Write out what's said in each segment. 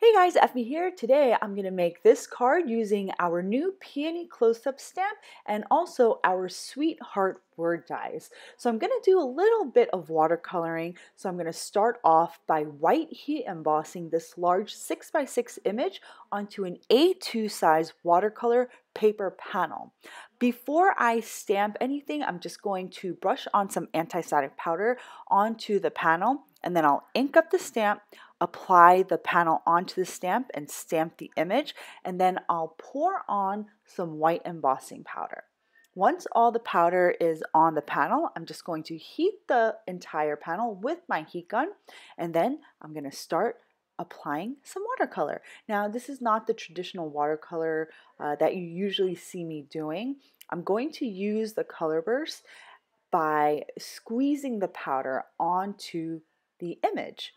Hey guys, Effie here. Today I'm going to make this card using our new Peony close-up stamp and also our Sweetheart word dies. So I'm going to do a little bit of watercoloring. So I'm going to start off by white heat embossing this large 6x6 image onto an A2 size watercolor paper panel. Before I stamp anything, I'm just going to brush on some anti-static powder onto the panel, and then I'll ink up the stamp, apply the panel onto the stamp and stamp the image, and then I'll pour on some white embossing powder. Once all the powder is on the panel, I'm just going to heat the entire panel with my heat gun, and then I'm going to start applying some watercolor. Now, this is not the traditional watercolor that you usually see me doing. I'm going to use the color burst by squeezing the powder onto the image.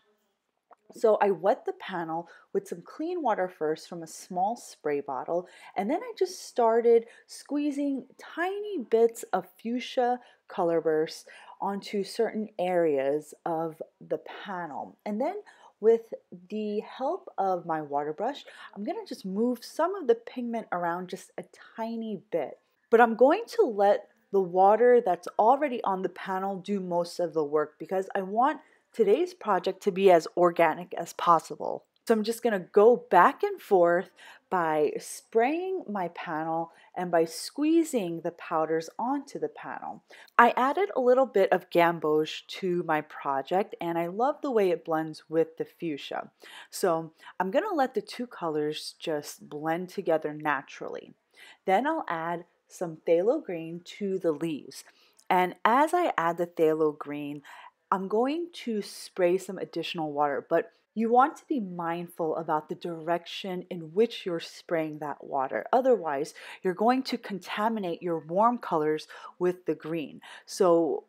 So I wet the panel with some clean water first from a small spray bottle, and then I just started squeezing tiny bits of fuchsia color bursts onto certain areas of the panel. And then with the help of my water brush, I'm going to just move some of the pigment around just a tiny bit. But I'm going to let the water that's already on the panel do most of the work because I want today's project to be as organic as possible. So I'm just going to go back and forth by spraying my panel and by squeezing the powders onto the panel. I added a little bit of gamboge to my project and I love the way it blends with the fuchsia. So I'm going to let the two colors just blend together naturally. Then I'll add some phthalo green to the leaves. And as I add the phthalo green, I'm going to spray some additional water, but you want to be mindful about the direction in which you're spraying that water. Otherwise, you're going to contaminate your warm colors with the green. So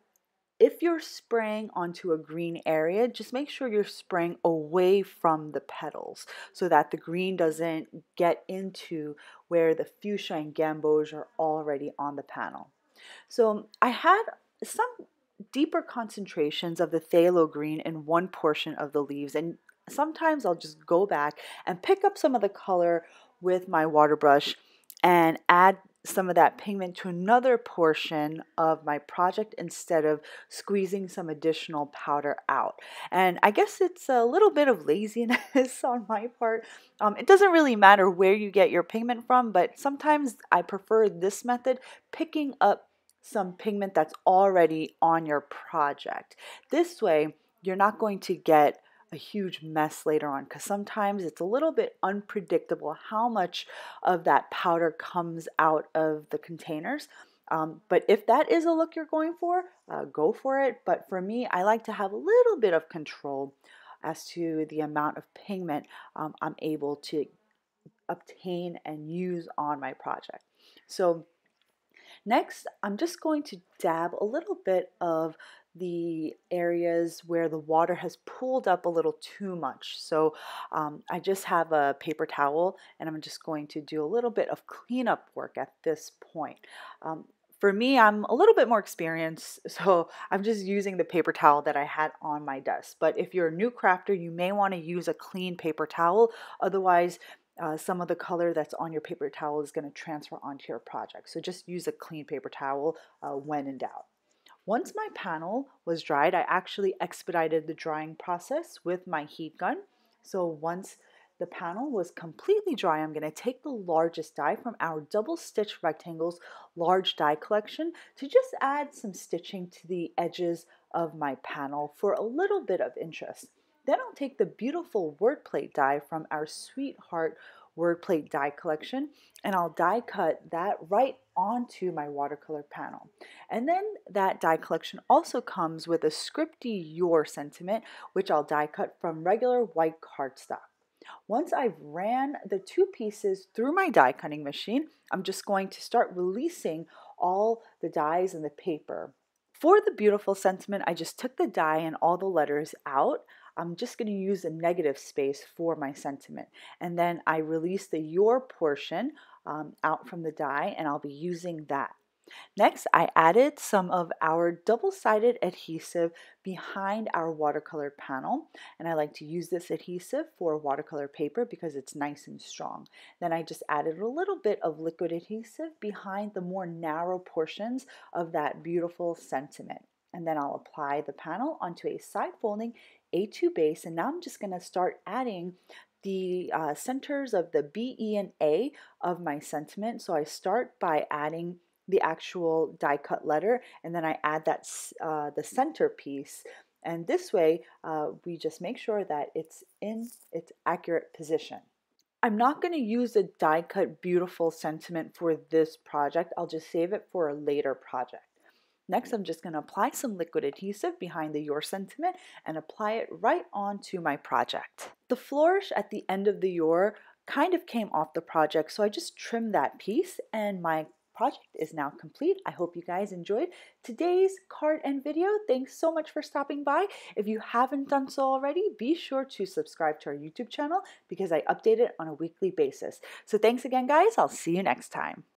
if you're spraying onto a green area, just make sure you're spraying away from the petals so that the green doesn't get into where the fuchsia and gamboge are already on the panel. So I had some deeper concentrations of the phthalo green in one portion of the leaves, and sometimes I'll just go back and pick up some of the color with my water brush and add some of that pigment to another portion of my project instead of squeezing some additional powder out. And I guess it's a little bit of laziness on my part. It doesn't really matter where you get your pigment from, but sometimes I prefer this method, picking up some pigment that's already on your project. This way, you're not going to get a huge mess later on because sometimes it's a little bit unpredictable how much of that powder comes out of the containers. But if that is a look you're going for, go for it. But for me, I like to have a little bit of control as to the amount of pigment I'm able to obtain and use on my project. So next, I'm just going to dab a little bit of the areas where the water has pooled up a little too much. So I just have a paper towel and I'm just going to do a little bit of cleanup work at this point. For me, I'm a little bit more experienced, so I'm just using the paper towel that I had on my desk. But if you're a new crafter, you may want to use a clean paper towel. Otherwise, some of the color that's on your paper towel is going to transfer onto your project. So just use a clean paper towel when in doubt. Once my panel was dried, I actually expedited the drying process with my heat gun. So once the panel was completely dry, I'm going to take the largest die from our double stitch rectangles large die collection to just add some stitching to the edges of my panel for a little bit of interest. Then I'll take the beautiful word plate die from our Sweetheart word plate die collection and I'll die cut that right onto my watercolor panel. And then that die collection also comes with a scripty Your Sentiment, which I'll die cut from regular white cardstock. Once I've ran the two pieces through my die cutting machine, I'm just going to start releasing all the dies and the paper. For the beautiful sentiment, I just took the die and all the letters out. I'm just going to use a negative space for my sentiment. And then I release the Your portion out from the die and I'll be using that. Next, I added some of our double-sided adhesive behind our watercolor panel, and I like to use this adhesive for watercolor paper because it's nice and strong. Then I just added a little bit of liquid adhesive behind the more narrow portions of that beautiful sentiment. And then I'll apply the panel onto a side-folding A2 base, and now I'm just going to start adding the centers of the B, E, and A of my sentiment. So I start by adding the actual die cut letter, and then I add that the center piece, and this way we just make sure that it's in its accurate position. I'm not going to use a die cut beautiful sentiment for this project. I'll just save it for a later project. Next, I'm just going to apply some liquid adhesive behind the Your Sentiment and apply it right onto my project. The flourish at the end of the Your kind of came off the project, so I just trimmed that piece and my project is now complete. I hope you guys enjoyed today's card and video. Thanks so much for stopping by. If you haven't done so already, be sure to subscribe to our YouTube channel because I update it on a weekly basis. So thanks again, guys. I'll see you next time.